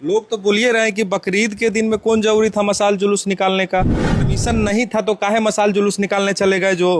लोग तो बोलिए रहे हैं कि बकरीद के दिन में कौन जरूरी था मसाल जुलूस निकालने का। परमिशन नहीं था तो काहे मसाल जुलूस निकालने चले गए जो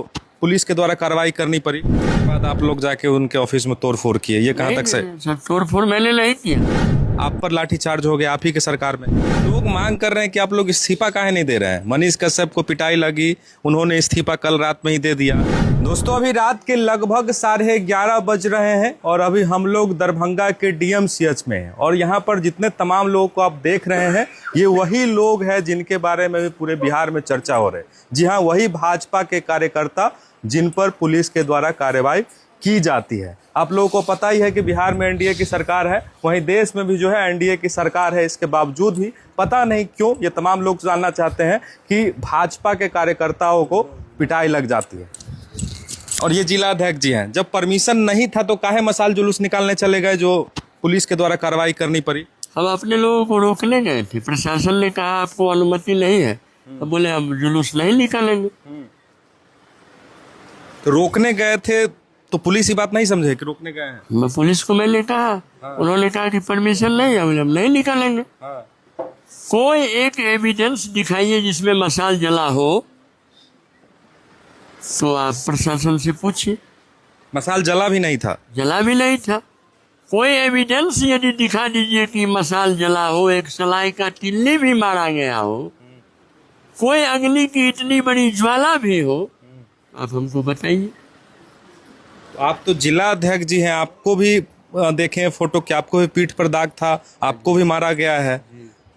पुलिस के द्वारा कार्रवाई करनी पड़ी। उसके बाद आप लोग जाके उनके ऑफिस में तोड़ फोड़ किए, ये कहाँ तक सही? सर तोड़ फोड़ मैंने नहीं किया। आप पर लाठीचार्ज हो गया आप ही के सरकार में। लोग मांग कर रहे हैं कि आप लोग इस्तीफा काहे नहीं दे रहे हैं। मनीष कश्यप को पिटाई लगी, उन्होंने इस्तीफा कल रात में ही दे दिया। दोस्तों अभी रात के लगभग 11:30 बज रहे हैं और अभी हम लोग दरभंगा के डीएमसीएच में हैं और यहाँ पर जितने तमाम लोगों को आप देख रहे हैं ये वही लोग हैं जिनके बारे में भी पूरे बिहार में चर्चा हो रही है। जी हाँ, वही भाजपा के कार्यकर्ता जिन पर पुलिस के द्वारा कार्रवाई की जाती है। आप लोगों को पता ही है कि बिहार में एनडीए की सरकार है, वहीं देश में भी जो है एनडीए की सरकार है। इसके बावजूद भी पता नहीं क्यों ये तमाम लोग जानना चाहते हैं कि भाजपा के कार्यकर्ताओं को पिटाई लग जाती है। और ये जिला अध्यक्ष जी हैं, जब परमिशन नहीं था तो काहे मसाल जुलूस निकालने चले गए जो पुलिस के द्वारा कार्रवाई करनी पड़ी। हम अपने लोगों को रोकने गए थे, प्रशासन ने कहा आपको अनुमति नहीं है, तो बोले हम जुलूस नहीं निकालेंगे। तो रोकने गए थे तो पुलिस ये बात नहीं समझे कि रोकने गए हैं। मैं पुलिस को मैंने कहा, उन्होंने कहा कि परमिशन नहीं है, हम नहीं निकालेंगे। कोई एक एविडेंस दिखाइए जिसमें मसाल जला हो तो आप प्रशासन से पूछिए। मसाल जला भी नहीं था। जला भी नहीं था। कोई एविडेंस यदि दिखा दीजिए कि मसाल जला हो, एक सलाई का तिल्ली भी मारा गया हो, कोई अग्नि की इतनी बड़ी ज्वाला भी हो, आप हमको बताइए। आप तो जिला अध्यक्ष जी हैं, आपको भी देखें फोटो कि आपको भी पीठ पर दाग था, आपको भी मारा गया है।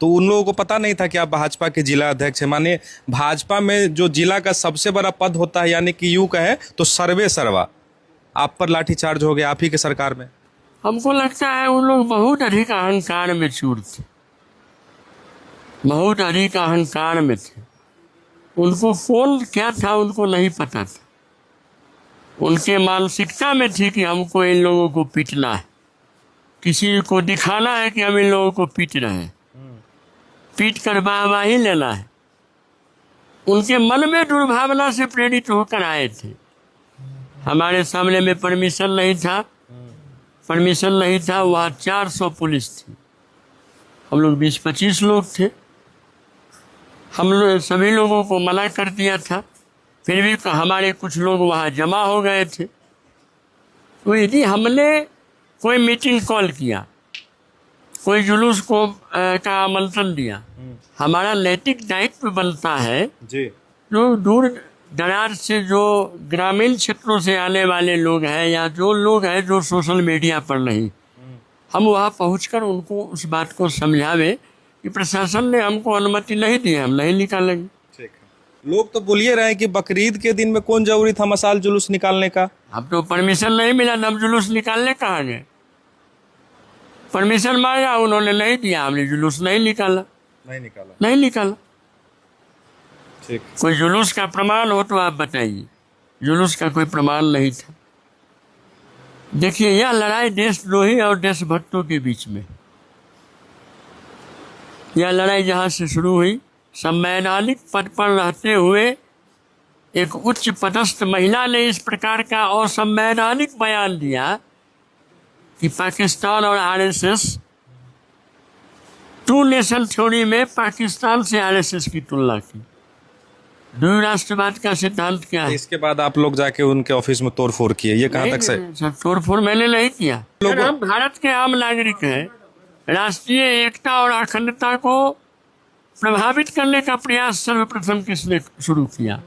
तो उन लोगों को पता नहीं था कि आप भाजपा के जिला अध्यक्ष हैं। माने भाजपा में जो जिला का सबसे बड़ा पद होता है, यानी कि यूं कहें तो सर्वे सर्वा, आप पर लाठीचार्ज हो गया आप ही के सरकार में। हमको लगता है उन लोग बहुत अधिक अहंकार में चूर थे, बहुत अधिक अहंकार में थे। उनको कौन क्या था उनको नहीं पता था। उनके मानसिकता में थी कि हमको इन लोगों को पीटना है, किसी को दिखाना है कि हम इन लोगों को पीट रहे हैं, पीट कर वाहवाही लेना है। उनके मन में दुर्भावना से प्रेरित होकर आए थे। हमारे सामने में परमिशन नहीं था, परमिशन नहीं था। वहाँ 400 पुलिस थी, हम लोग 20-25 लोग थे। हम लोग सभी लोगों को मना कर दिया था, फिर भी हमारे कुछ लोग वहाँ जमा हो गए थे। तो यदि हमने कोई मीटिंग कॉल किया, कोई जुलूस को का आमंत्रण दिया, हमारा नैतिक दायित्व बनता है जी। जो दूर दराज से, जो ग्रामीण क्षेत्रों से आने वाले लोग हैं या जो लोग हैं जो सोशल मीडिया पर नहीं, हम वहाँ पहुंचकर उनको उस बात को समझावे कि प्रशासन ने हमको अनुमति नहीं दी है, हम नहीं निकालेंगे। ठीक है। लोग तो बोलिए रहे हैं कि बकरीद के दिन में कौन जरूरी था मसाल जुलूस निकालने का। अब तो परमिशन नहीं मिला, हम जुलूस निकालने कहाँ गए। परमिशन मांगा, उन्होंने नहीं दिया, हमने जुलूस नहीं निकाला। नहीं निकाला। ठीक। कोई जुलूस का प्रमाण हो तो आप बताइए। जुलूस का कोई प्रमाण नहीं था। देखिए, यह लड़ाई देशद्रोही और देशभक्तों के बीच में, यह लड़ाई जहाँ से शुरू हुई, संवैधानिक पद पर रहते हुए एक उच्च पदस्थ महिला ने इस प्रकार का असंवैधानिक बयान दिया कि पाकिस्तान और आरएसएस, टू नेशन थ्योरी में पाकिस्तान से आरएसएस की तुलना की। द्वि राष्ट्रवाद का सिद्धांत क्या है। इसके बाद आप लोग जाके उनके ऑफिस में तोड़ फोड़ किए, ये कहाँ तक सही? सर तोड़ फोड़ मैंने नहीं किया। हम भारत के आम नागरिक हैं। राष्ट्रीय एकता और अखंडता को प्रभावित करने का प्रयास सर्वप्रथम किसने शुरू किया?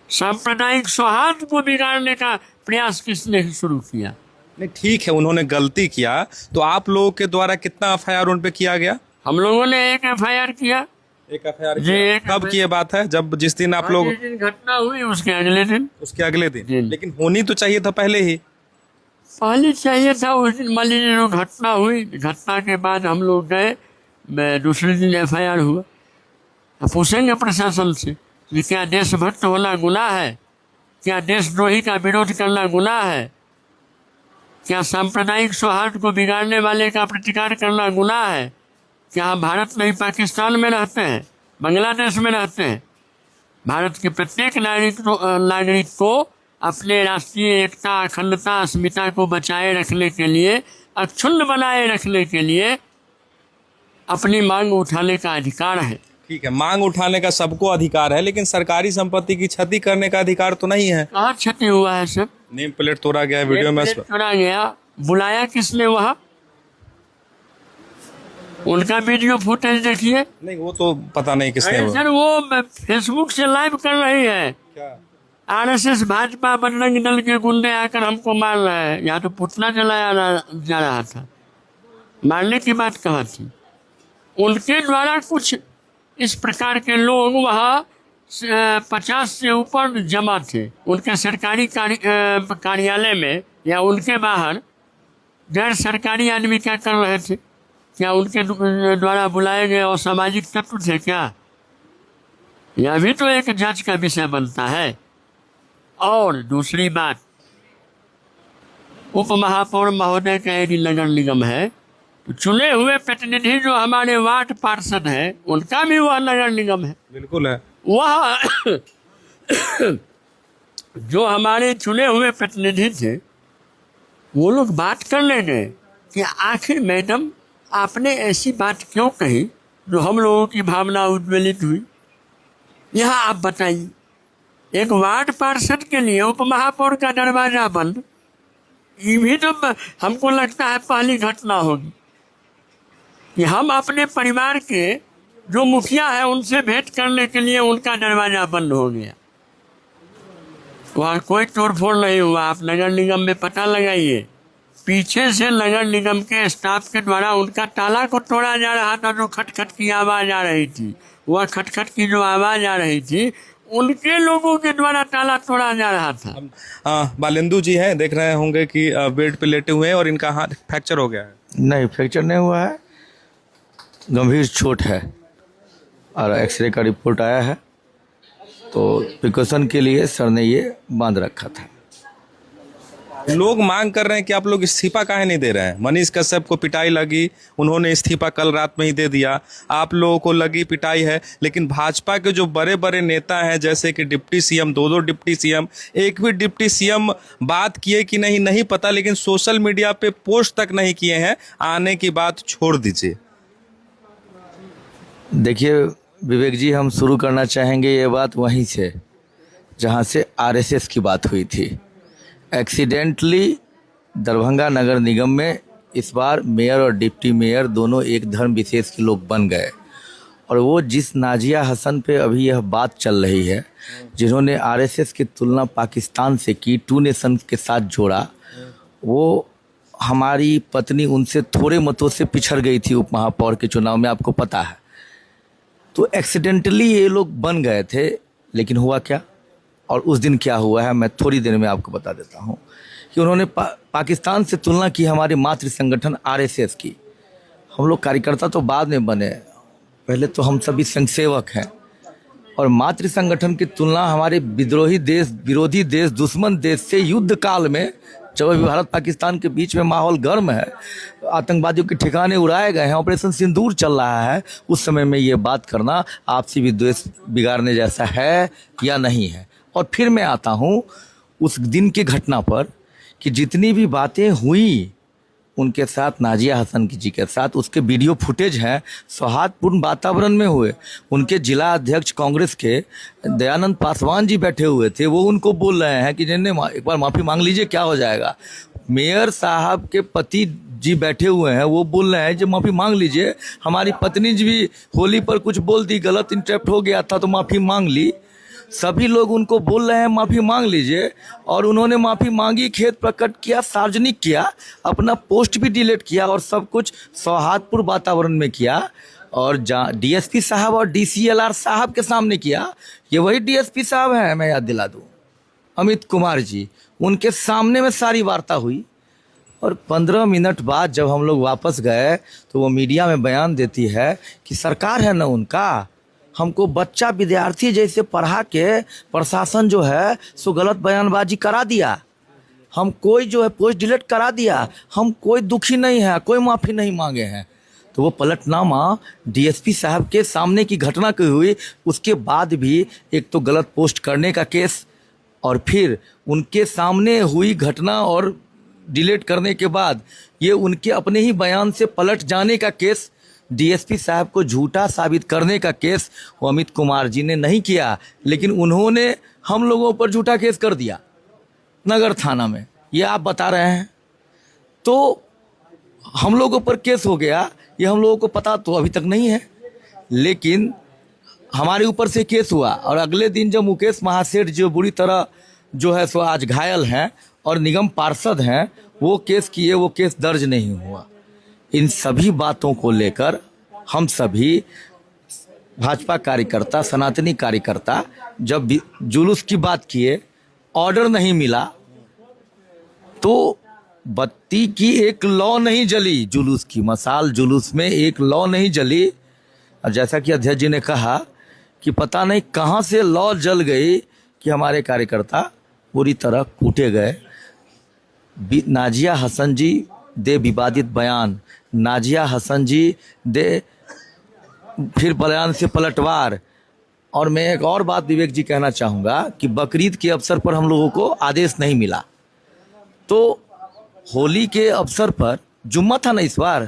सांप्रदायिक सौहार्द को बिगाड़ने का प्रयास किसने शुरू किया? नहीं, ठीक है, उन्होंने गलती किया, तो आप लोगों के द्वारा कितना एफआईआर उन पे किया गया? हम लोगों ने एक एफआईआर किया। एक एफआईआर जी, कब की ये बात है? जब जिस दिन आप लोग, जिस दिन घटना हुई उसके अगले दिन। उसके अगले दिन। लेकिन होनी तो चाहिए था पहले ही। पहले चाहिए था उस दिन। मान लीजिए जो घटना हुई, घटना के बाद हम लोग गए, दूसरे दिन एफआईआर हुआ। अब पूछेंगे प्रशासन से कि क्या देशभक्त होना गुनाह है? क्या देशद्रोही का विरोध करना गुनाह है? क्या सांप्रदायिक सौहार्द को बिगाड़ने वाले का प्रतिकार करना गुनाह है? क्या हम भारत नहीं पाकिस्तान में रहते हैं, बांग्लादेश में रहते हैं? भारत के प्रत्येक नागरिक को अपने राष्ट्रीय एकता, अखंडता, अस्मिता को बचाए रखने के लिए, अक्षुण्ण बनाए रखने के लिए अपनी मांग उठाने का अधिकार है। ठीक है, मांग उठाने का सबको अधिकार है, लेकिन सरकारी संपत्ति की क्षति करने का अधिकार तो नहीं है। कहाँ क्षति हुआ है सर? नेम प्लेट तोड़ा गया है, वीडियो में नेम प्लेट तोड़ा गया, बुलाया किसने वहां? उनका वीडियो फुटेज देखिए। नहीं, वो तो पता नहीं किसने अरे सर, वो फेसबुक से लाइव कर रही है। क्या? आरएसएस भाजपा बजरंग दल के गुंडे आकर हमको मार रहे हैं। यहाँ तो पुतला जलाया जा रहा था, मारने की बात कहाँ थी? उनके द्वारा कुछ इस प्रकार के लोग वहाँ 50 से ऊपर जमा थे उनके सरकारी कार्यालय में या उनके बाहर। गैर सरकारी आदमी क्या कर रहे थे? क्या उनके द्वारा बुलाए गए असामाजिक तत्व थे क्या? यह भी तो एक जांच का विषय बनता है। और दूसरी बात, उप महापौर महोदय का यदि नगर निगम है तो चुने हुए प्रतिनिधि जो हमारे वार्ड पार्षद हैं उनका भी वह नगर निगम है। बिल्कुल है। वह जो हमारे चुने हुए प्रतिनिधि थे वो लोग बात करने गए कि आखिर मैडम आपने ऐसी बात क्यों कही जो हम लोगों की भावना उद्वेलित हुई। यह आप बताइए, एक वार्ड पार्षद के लिए उप महापौर का दरवाजा बंद, ये भी तो हमको लगता है पहली घटना होगी कि हम अपने परिवार के जो मुखिया है उनसे भेंट करने के लिए उनका दरवाजा बंद हो गया। वहाँ कोई तोड़फोड़ नहीं हुआ। आप नगर निगम में पता लगाइए, पीछे से नगर निगम के स्टाफ के द्वारा उनका ताला को तोड़ा जा रहा था। जो खटखट की आवाज़ आ रही थी, वह खटखट की जो आवाज़ आ रही थी उनके लोगों के द्वारा ताला तोड़ा जा रहा था। बालेंदु जी हैं, देख रहे होंगे कि बेड पे लेटे हुए हैं और इनका हाथ फ्रैक्चर हो गया है। नहीं, फ्रैक्चर नहीं हुआ है, गंभीर चोट है और एक्सरे का रिपोर्ट आया है। तो प्रिकॉशन के लिए सर ने ये बांध रखा था। लोग मांग कर रहे हैं कि आप लोग इस्तीफा काहे नहीं दे रहे हैं। मनीष कश्यप को पिटाई लगी, उन्होंने इस्तीफा कल रात में ही दे दिया। आप लोगों को लगी पिटाई है, लेकिन भाजपा के जो बड़े बड़े नेता हैं, जैसे कि डिप्टी सीएम, दो डिप्टी सीएम, एक भी डिप्टी सीएम बात किए कि नहीं पता, लेकिन सोशल मीडिया पे पोस्ट तक नहीं किए हैं। आने की बात छोड़ दीजिए। देखिए विवेक जी, हम शुरू करना चाहेंगे ये बात वहीं से जहाँ से आरएसएस की बात हुई थी। एक्सीडेंटली दरभंगा नगर निगम में इस बार मेयर और डिप्टी मेयर दोनों एक धर्म विशेष के लोग बन गए। और वो जिस नाजिया हसन पे अभी यह बात चल रही है, जिन्होंने आरएसएस की तुलना पाकिस्तान से की, 2 नेशन के साथ जोड़ा, वो हमारी पत्नी उनसे थोड़े मतों से पिछड़ गई थी उप महापौर के चुनाव में, आपको पता है। तो एक्सीडेंटली ये लोग बन गए थे, लेकिन हुआ क्या और उस दिन क्या हुआ है मैं थोड़ी देर में आपको बता देता हूँ। कि उन्होंने पाकिस्तान से तुलना की हमारे मातृ संगठन आरएसएस की। हम लोग कार्यकर्ता तो बाद में बने, पहले तो हम सभी संघसेवक हैं। और मातृ संगठन की तुलना हमारे विद्रोही देश, विरोधी देश, दुश्मन देश से युद्ध काल में, जब अभी भारत पाकिस्तान के बीच में माहौल गर्म है, आतंकवादियों के ठिकाने उड़ाए गए हैं, ऑपरेशन सिंदूर चल रहा है, उस समय में ये बात करना आपसी विद्वेष बिगाड़ने जैसा है या नहीं है। और फिर मैं आता हूँ उस दिन की घटना पर कि जितनी भी बातें हुई उनके साथ, नाजिया हसन जी के साथ, उसके वीडियो फुटेज हैं, सौहार्दपूर्ण वातावरण में हुए। उनके जिला अध्यक्ष कांग्रेस के दयानंद पासवान जी बैठे हुए थे, वो उनको बोल रहे हैं कि जिन्हें एक बार माफ़ी मांग लीजिए, क्या हो जाएगा। मेयर साहब के पति जी बैठे हुए हैं, वो बोल रहे हैं जो माफ़ी मांग लीजिए। हमारी पत्नी जी भी होली पर कुछ बोल दी, गलत इंटरप्ट हो गया था तो माफ़ी मांग ली। सभी लोग उनको बोल रहे हैं माफ़ी मांग लीजिए, और उन्होंने माफ़ी मांगी, खेद प्रकट किया, सार्वजनिक किया, अपना पोस्ट भी डिलीट किया और सब कुछ सौहार्दपूर्ण वातावरण में किया। और डीएसपी साहब और डीसीएलआर साहब के सामने किया। ये वही डीएसपी साहब हैं, मैं याद दिला दूँ, अमित कुमार जी, उनके सामने में सारी वार्ता हुई। और 15 मिनट बाद जब हम लोग वापस गए तो वो मीडिया में बयान देती है कि सरकार है ना उनका, हमको बच्चा विद्यार्थी जैसे पढ़ा के प्रशासन जो है सो गलत बयानबाजी करा दिया, हम कोई जो है पोस्ट डिलीट करा दिया, हम कोई दुखी नहीं है, कोई माफ़ी नहीं मांगे हैं। तो वो पलटनामा डीएसपी साहब के सामने की घटना की हुई। उसके बाद भी एक तो गलत पोस्ट करने का केस, और फिर उनके सामने हुई घटना और डिलीट करने के बाद ये उनके अपने ही बयान से पलट जाने का केस। डीएसपी साहब को झूठा साबित करने का केस वो अमित कुमार जी ने नहीं किया, लेकिन उन्होंने हम लोगों पर झूठा केस कर दिया नगर थाना में, ये आप बता रहे हैं। तो हम लोगों पर केस हो गया, ये हम लोगों को पता तो अभी तक नहीं है, लेकिन हमारे ऊपर से केस हुआ और अगले दिन जब मुकेश महासेठ जो बुरी तरह जो है सो आज घायल हैं और निगम पार्षद हैं, वो केस किए, वो केस दर्ज नहीं हुआ। इन सभी बातों को लेकर हम सभी भाजपा कार्यकर्ता, सनातनी कार्यकर्ता जब जुलूस की बात किए, ऑर्डर नहीं मिला तो बत्ती की एक लौ नहीं जली, जुलूस की मसाल जुलूस में एक लौ नहीं जली। और जैसा कि अध्यक्ष जी ने कहा कि पता नहीं कहां से लौ जल गई कि हमारे कार्यकर्ता पूरी तरह कूटे गए। नाजिया हसन जी दे विवादित बयान, नाजिया हसन जी दे फिर बयान से पलटवार। और मैं एक और बात विवेक जी कहना चाहूँगा कि बकरीद के अवसर पर हम लोगों को आदेश नहीं मिला, तो होली के अवसर पर जुम्मा था ना इस बार,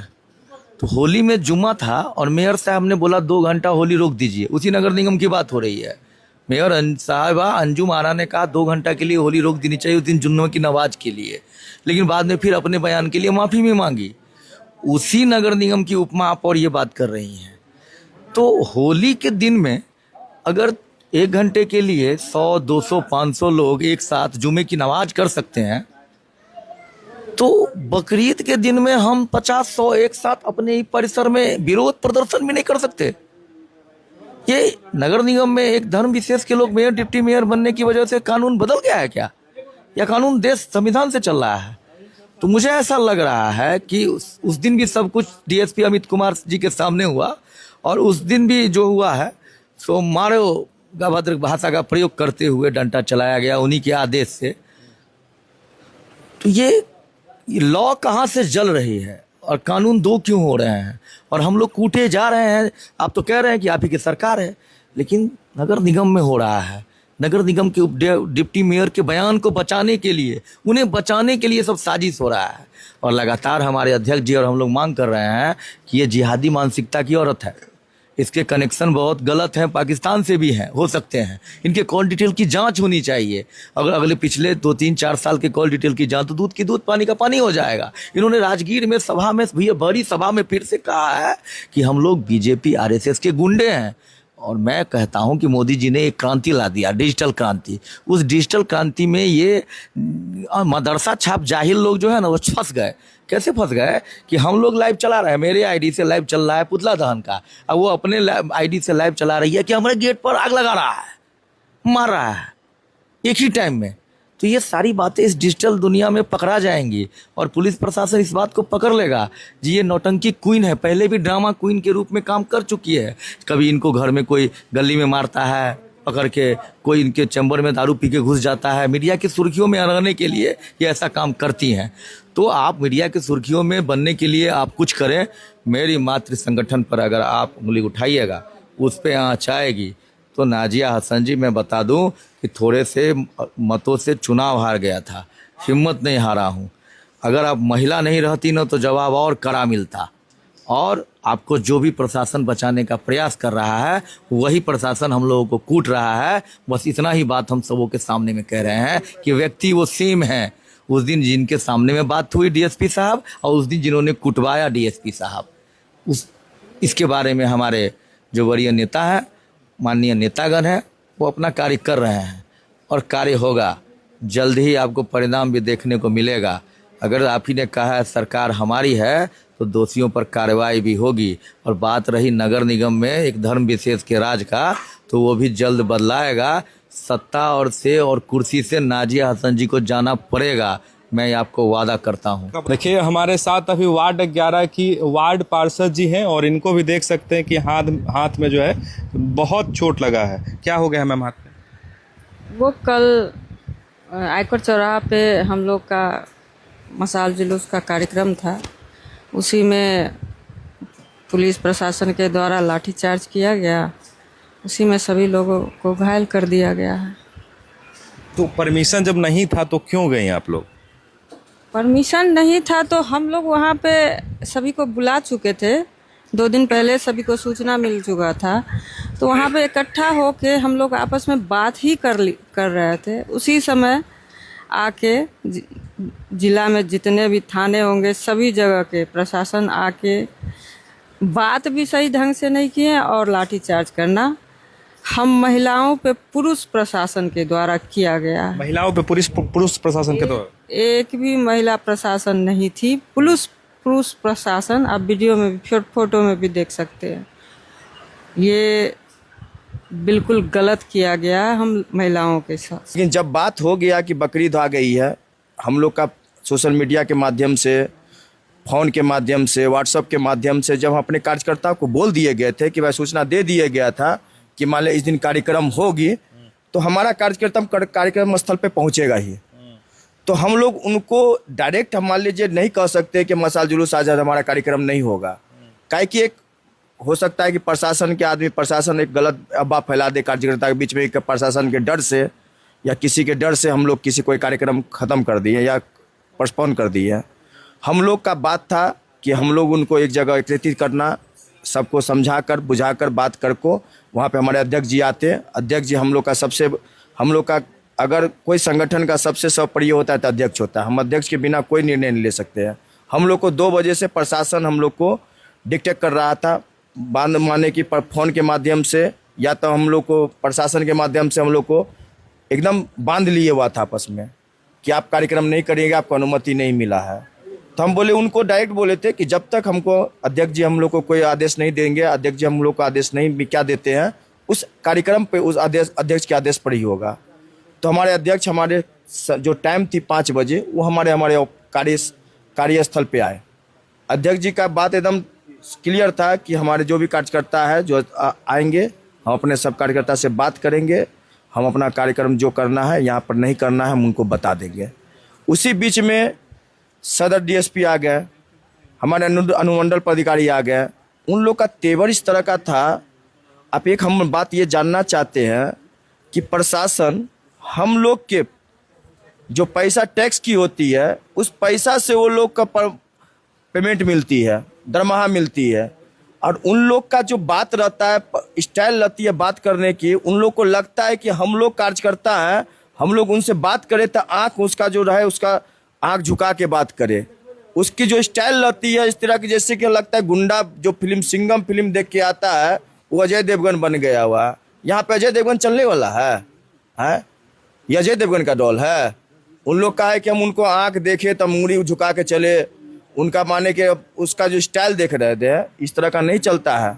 तो होली में जुम्मा था और मेयर साहब ने बोला 2 घंटा होली रोक दीजिए। उसी नगर निगम की बात हो रही है। मेयर साहबा अंजुम आरा ने कहा 2 घंटा के लिए होली रोक देनी चाहिए उस दिन जुम्मे की नमाज के लिए, लेकिन बाद में फिर अपने बयान के लिए माफ़ी भी मांगी। उसी नगर निगम की उपमा आप और ये बात कर रही हैं। तो होली के दिन में अगर 1 घंटे के लिए 100, 200, 500 लोग एक साथ जुम्मे की नमाज कर सकते हैं, तो बकरीद के दिन में हम 50-100 एक साथ अपने ही परिसर में विरोध प्रदर्शन भी नहीं कर सकते। ये नगर निगम में एक धर्म विशेष के लोग मेयर, डिप्टी मेयर बनने की वजह से कानून बदल गया है क्या, या कानून देश संविधान से चल रहा है? तो मुझे ऐसा लग रहा है कि उस दिन भी सब कुछ डीएसपी अमित कुमार जी के सामने हुआ और उस दिन भी जो हुआ है सो मारो अभद्र भाषा का प्रयोग करते हुए डंडा चलाया गया उन्हीं के आदेश से। तो ये लॉ कहाँ से जल रही है और कानून 2 क्यों हो रहे हैं और हम लोग कूटे जा रहे हैं? आप तो कह रहे हैं कि आप ही की सरकार है, लेकिन नगर निगम में हो रहा है। नगर निगम के डिप्टी मेयर के बयान को बचाने के लिए, उन्हें बचाने के लिए सब साजिश हो रहा है। और लगातार हमारे अध्यक्ष जी और हम लोग मांग कर रहे हैं कि ये जिहादी मानसिकता की औरत है, इसके कनेक्शन बहुत गलत हैं, पाकिस्तान से भी हैं, हो सकते हैं। इनके कॉल डिटेल की जांच होनी चाहिए। अगर अगले पिछले 2-3-4 साल के कॉल डिटेल की जांच, तो दूध की दूध पानी का पानी हो जाएगा। इन्होंने राजगीर में सभा में, भैया बड़ी सभा में फिर से कहा है कि हम लोग बीजेपी आरएसएस के गुंडे हैं। और मैं कहता हूं कि मोदी जी ने एक क्रांति ला दिया, डिजिटल क्रांति। उस डिजिटल क्रांति में ये मदरसा छाप जाहिल लोग जो है ना, वो फंस गए। कैसे फंस गए कि हम लोग लाइव चला रहे हैं, मेरे आईडी से लाइव चल रहा है पुतला दहन का, अब वो अपने आईडी से लाइव चला रही है कि हमारे गेट पर आग लगा रहा है, मार रहा है एक ही टाइम में। तो ये सारी बातें इस डिजिटल दुनिया में पकड़ा जाएंगी और पुलिस प्रशासन इस बात को पकड़ लेगा। जी ये नौटंकी क्वीन है, पहले भी ड्रामा क्वीन के रूप में काम कर चुकी है। कभी इनको घर में कोई गली में मारता है पकड़ के, कोई इनके चैम्बर में दारू पी के घुस जाता है। मीडिया की सुर्खियों में रहने के लिए ये ऐसा काम करती हैं। तो आप मीडिया की सुर्खियों में बनने के लिए आप कुछ करें, मेरी मातृ संगठन पर अगर आप उंगली उठाइएगा, उस पर आँच आएगी। तो नाजिया हसन जी, मैं बता दूं कि थोड़े से मतों से चुनाव हार गया था, हिम्मत नहीं हारा हूं। अगर आप महिला नहीं रहती ना तो जवाब और कड़ा मिलता। और आपको जो भी प्रशासन बचाने का प्रयास कर रहा है, वही प्रशासन हम लोगों को कूट रहा है। बस इतना ही बात हम सबों के सामने में कह रहे हैं कि व्यक्ति वो सेम है। उस दिन जिनके सामने में बात हुई डीएसपी साहब, और उस दिन जिन्होंने कुटवाया डीएसपी साहब, इसके बारे में हमारे जो वरीय नेता हैं, माननीय नेतागण हैं, वो अपना कार्य कर रहे हैं और कार्य होगा। जल्द ही आपको परिणाम भी देखने को मिलेगा। अगर आप ही ने कहा है सरकार हमारी है, तो दोषियों पर कार्रवाई भी होगी। और बात रही नगर निगम में एक धर्म विशेष के राज का, तो वो भी जल्द बदलाएगा। सत्ता और कुर्सी से नाजिया हसन जी को जाना पड़ेगा, मैं आपको वादा करता हूं। देखिए हमारे साथ अभी वार्ड 11 की वार्ड पार्षद जी हैं और इनको भी देख सकते हैं कि हाथ में जो है बहुत चोट लगा है। क्या हो गया है मैम हाथ में? वो कल आयकर चौराहा पे हम लोग का मसाल जुलूस का कार्यक्रम था, उसी में पुलिस प्रशासन के द्वारा लाठीचार्ज किया गया, उसी में सभी लोगों को घायल कर दिया गया है। तो परमिशन जब नहीं था तो क्यों गए आप लोग? परमिशन नहीं था तो हम लोग वहाँ पे सभी को बुला चुके थे, 2 दिन पहले सभी को सूचना मिल चुका था, तो वहाँ पे इकट्ठा होके हम लोग आपस में बात ही कर रहे थे। उसी समय आके जिला में जितने भी थाने होंगे सभी जगह के प्रशासन आके बात भी सही ढंग से नहीं किए और लाठीचार्ज करना हम महिलाओं पे पुरुष प्रशासन के द्वारा किया गया। महिलाओं पे पुरुष प्रशासन के द्वारा एक भी महिला प्रशासन नहीं थी, पुरुष प्रशासन। आप वीडियो में भी फोटो में भी देख सकते हैं। ये बिल्कुल गलत किया गया हम महिलाओं के साथ। लेकिन जब बात हो गया कि बकरीद आ गई है, हम लोग का सोशल मीडिया के माध्यम से, फ़ोन के माध्यम से, व्हाट्सएप के माध्यम से जब हम अपने कार्यकर्ताओं को बोल दिए गए थे कि वह सूचना दे दिए गया था कि मान लीजिए इस दिन कार्यक्रम होगी, तो हमारा कार्यकर्ता कार्यक्रम स्थल पे पहुंचेगा ही। तो हम लोग उनको डायरेक्ट हम मान लीजिए नहीं कह सकते कि मशाल जुलूस आज हमारा कार्यक्रम नहीं होगा। काहे कि एक हो सकता है कि प्रशासन एक गलत अफवाह फैला दे कार्यकर्ता के बीच में, एक प्रशासन के डर से या किसी के डर से हम लोग किसी कोई कार्यक्रम ख़त्म कर दिए या पोस्टपोन कर दिए। हम लोग का बात था कि हम लोग उनको एक जगह एकत्रित करना, सबको समझा कर बुझा कर बात कर को वहाँ पे हमारे अध्यक्ष जी आते। अध्यक्ष जी हम लोग का अगर कोई संगठन का सबसे सर्वप्रिय होता है तो अध्यक्ष होता है। हम अध्यक्ष के बिना कोई निर्णय नहीं ले सकते हैं। हम लोग को 2 बजे से प्रशासन हम लोग को डिक्टेट कर रहा था, बांध माने की फ़ोन के माध्यम से या तो हम लोग को प्रशासन के माध्यम से हम लोग को एकदम बांध लिए हुआ था आपस में कि आप कार्यक्रम नहीं करिएगा, आपको अनुमति नहीं मिला है। तो हम बोले, उनको डायरेक्ट बोले थे कि जब तक हमको अध्यक्ष जी हम लोग को कोई आदेश नहीं देंगे, अध्यक्ष जी हम लोग को आदेश नहीं क्या देते हैं, उस कार्यक्रम पे उस अध्यक्ष के आदेश पर ही होगा। तो हमारे अध्यक्ष हमारे जो टाइम थी 5 बजे वो हमारे कार्यस्थल पे आए। अध्यक्ष जी का बात एकदम क्लियर था कि हमारे जो भी कार्यकर्ता है जो आएंगे, हम अपने सब कार्यकर्ता से बात करेंगे, हम अपना कार्यक्रम जो करना है यहाँ पर नहीं करना है हम उनको बता देंगे। उसी बीच में सदर डीएसपी आ गए, हमारे अनुमंडल पदाधिकारी आ गए। उन लोग का तेवर इस तरह का था। आप एक हम बात ये जानना चाहते हैं कि प्रशासन हम लोग के जो पैसा टैक्स की होती है उस पैसा से वो लोग का पेमेंट मिलती है, दरमाहा मिलती है, और उन लोग का जो बात रहता है, स्टाइल रहती है बात करने की, उन लोग को लगता है कि हम लोग कार्यकर्ता हैं, हम लोग उनसे बात करें तो आँख उसका जो रहे उसका आँख झुका के बात करे। उसकी जो स्टाइल रहती है इस तरह की, जैसे कि लगता है गुंडा जो फिल्म सिंघम फिल्म देख के आता है वो अजय देवगन बन गया हुआ। यहाँ पे अजय देवगन चलने वाला है? ये अजय देवगन का डॉल है? उन लोग का है कि हम उनको आँख देखे तो मुंडी झुका के चले, उनका माने कि उसका जो स्टाइल देख रहे थे इस तरह का नहीं चलता है।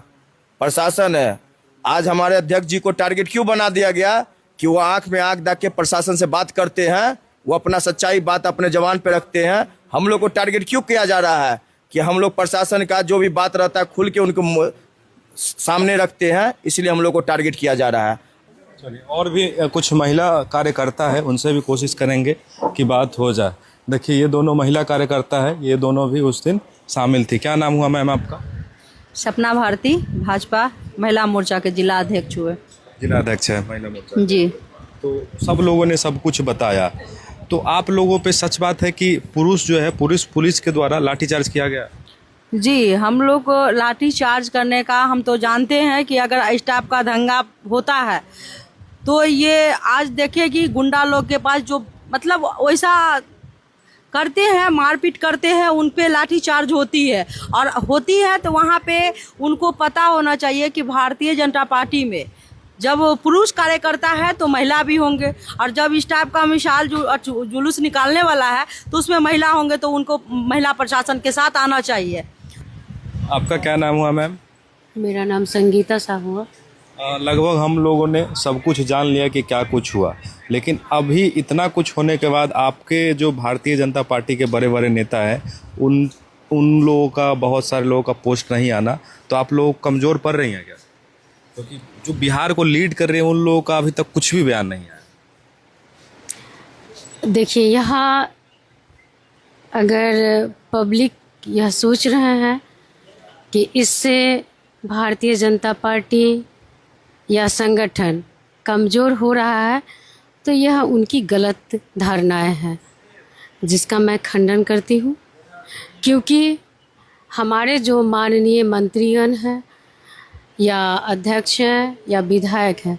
प्रशासन है, आज हमारे अध्यक्ष जी को टारगेट क्यों बना दिया गया कि वो आँख में आँख देख के प्रशासन से बात करते हैं, वो अपना सच्चाई बात अपने जवान पे रखते हैं। हम लोग को टारगेट क्यों किया जा रहा है कि हम लोग प्रशासन का जो भी बात रहता है खुल के उनको सामने रखते हैं, इसलिए हम लोग को टारगेट किया जा रहा है। चलिए, और भी कुछ महिला कार्यकर्ता है, उनसे भी कोशिश करेंगे कि बात हो जाए। देखिए, ये दोनों महिला कार्यकर्ता है, ये दोनों भी उस दिन शामिल थी। क्या नाम हुआ मैम आपका? सपना भारती, भाजपा महिला मोर्चा के जिला अध्यक्ष हुए। जिला अध्यक्ष है महिला मोर्चा जी। तो सब लोगों ने सब कुछ बताया, तो आप लोगों पे सच बात है कि पुरुष जो है पुलिस के द्वारा लाठीचार्ज किया गया? जी, हम लोग को लाठी चार्ज करने का हम तो जानते हैं कि अगर स्टाफ का दंगा होता है तो ये आज देखिए कि गुंडा लोग के पास जो मतलब वैसा करते हैं, मारपीट करते हैं, उन पे लाठी चार्ज होती है। और होती है तो वहाँ पे उनको पता होना चाहिए कि भारतीय जनता पार्टी में जब पुरुष कार्यकर्ता है तो महिला भी होंगे, और जब स्टाफ का मिसाल जुलूस निकालने वाला है तो उसमें महिला होंगे, तो उनको महिला प्रशासन के साथ आना चाहिए। आपका क्या नाम हुआ मैम? मेरा नाम संगीता साहू है। लगभग हम लोगों ने सब कुछ जान लिया कि क्या कुछ हुआ, लेकिन अभी इतना कुछ होने के बाद आपके जो भारतीय जनता पार्टी के बड़े बड़े नेता हैं उन लोगों का, बहुत सारे लोगों का पोस्ट नहीं आना, तो आप लोग कमज़ोर पड़ रही हैं क्या? क्योंकि जो बिहार को लीड कर रहे हैं उन लोगों का अभी तक कुछ भी बयान नहीं आया। देखिए, यहाँ अगर पब्लिक यह सोच रहे हैं कि इससे भारतीय जनता पार्टी या संगठन कमज़ोर हो रहा है, तो यह उनकी गलत धारणाएं हैं, जिसका मैं खंडन करती हूँ। क्योंकि हमारे जो माननीय मंत्रीगण हैं या अध्यक्ष हैं या विधायक हैं,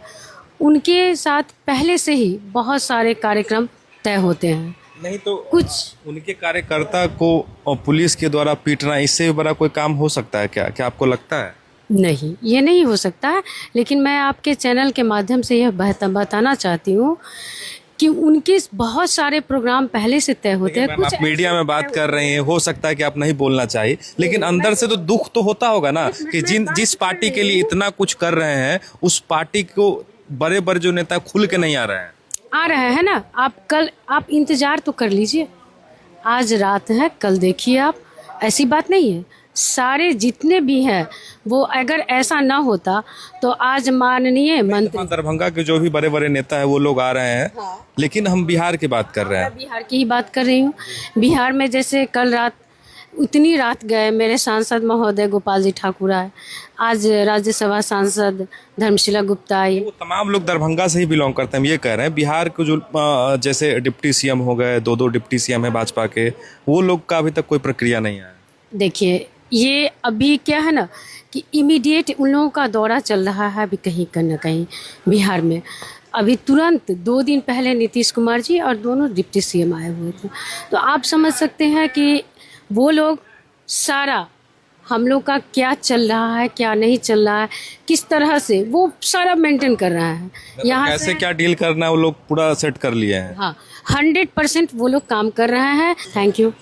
उनके साथ पहले से ही बहुत सारे कार्यक्रम तय होते हैं। नहीं तो कुछ उनके कार्यकर्ता को और पुलिस के द्वारा पीटना, इससे भी बड़ा कोई काम हो सकता है क्या? क्या आपको लगता है? नहीं, ये नहीं हो सकता है। लेकिन मैं आपके चैनल के माध्यम से यह बताना चाहती हूँ कि उनके बहुत सारे प्रोग्राम पहले से तय होते हैं। मैम, आप मीडिया में बात कर रहे हैं, हो सकता है कि आप नहीं बोलना चाहिए, लेकिन अंदर से तो दुख तो होता होगा ना कि जिस पार्टी के लिए इतना कुछ कर रहे हैं, उस पार्टी को बड़े बड़े जो नेता खुल के नहीं आ रहे हैं। आ रहे हैं ना। आप इंतजार तो कर लीजिए। आज रात है, कल देखिए आप। ऐसी बात नहीं है। सारे जितने भी हैं वो अगर ऐसा ना होता तो आज माननीय मंत्री, दरभंगा के जो भी बड़े बड़े नेता है वो लोग आ रहे हैं। लेकिन हम बिहार की बात कर रहे हैं। बिहार की ही बात कर रही हूँ। बिहार में जैसे कल रात, उतनी रात गए मेरे सांसद महोदय गोपाल जी ठाकुर आए, आज राज्यसभा सांसद धर्मशिला गुप्ता आई। वो तमाम लोग दरभंगा से ही बिलोंग करते हैं। हम ये कह रहे हैं बिहार के जो जैसे डिप्टी सीएम हो गए, दो डिप्टी सीएम है भाजपा के, वो लोग का अभी तक कोई प्रक्रिया नहीं है। देखिए, ये अभी क्या है ना कि इमीडिएट उन लोगों का दौरा चल रहा है अभी कहीं न कहीं बिहार में। अभी तुरंत 2 दिन पहले नीतीश कुमार जी और दोनों डिप्टी सीएम आए हुए थे। तो आप समझ सकते हैं कि वो लोग सारा हम लोग का क्या चल रहा है, क्या नहीं चल रहा है, किस तरह से वो सारा मेंटेन कर रहा है। यहाँ कैसे क्या डील करना है वो लोग पूरा सेट कर लिए हैं। हाँ, 100% वो लोग काम कर रहे हैं। Thank you.